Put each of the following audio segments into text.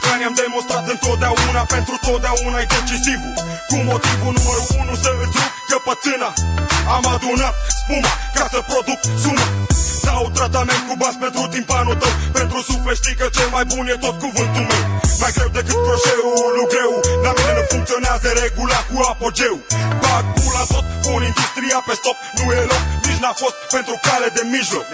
Balcani am demonstrat întotdeauna, pentru totdeauna e decisivul. Cu motivul numărul 1 să îți rup căpățâna. Am adunat spuma ca să produc suma. Sau tratament cu bas pentru timpanul tău. Pentru suflet știi că cel mai bun e tot cuvântul meu. Mai greu decât croșeul, greu. La mine nu funcționează regula cu apogeu. Bag pula tot, pun industria pe stop. Nu e loc, nici n-a fost pentru cale de mijloc.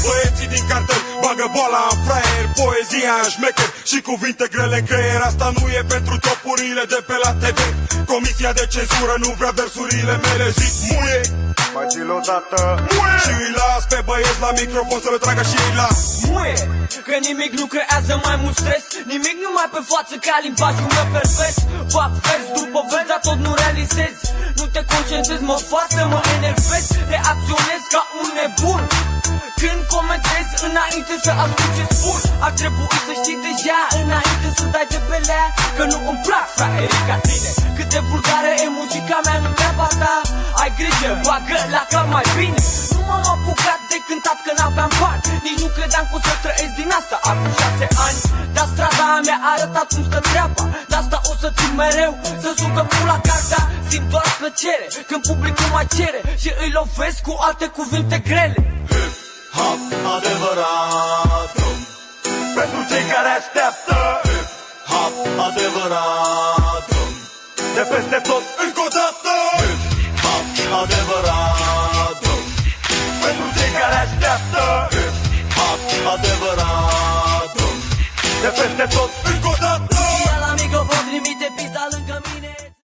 Băieții din cartel bagă boala în fraier, poezia în șmecher și cuvinte grele în creier. Asta nu e pentru topurile de pe la TV. Comisia de cenzură nu vrea versurile mele. Zic muie, mai zi-l odată, muie. Și îi las pe băieți la microfon să le tragă și îi las muie, că nimic nu creează mai mult stres. Nimic nu mai pe față ca limbajul meu pervers. Fac vers după vers, dar tot nu realizez. Nu te concentrezi, mă fac să mă enervez. Reacționez ca un nebun când comentez înainte să ascult ce spun. Ar trebui să știi deja înainte să dai de belea că nu îmi plac fraierii ca tine. Cât de vulgară e muzica mea, nu treaba ta. Ai grijă, bagă la cap mai bine. Nu m-am apucat de cântat că n-aveam bani. Nici nu credeam că o să trăiesc din asta acum 6 ani. Dar strada mi-a arătat cum stă treaba. De asta o să țin mereu să sugă pula cartea. Simt doar plăcere când publicul mai cere și îi lovesc cu alte cuvinte grele. Hip-hop adevărat, pentru cei care așteaptă. Hip-hop adevărat, de peste tot încă o dată. Hip-hop adevărat, pentru cei care așteaptă. Hip-hop adevărat, de peste tot încă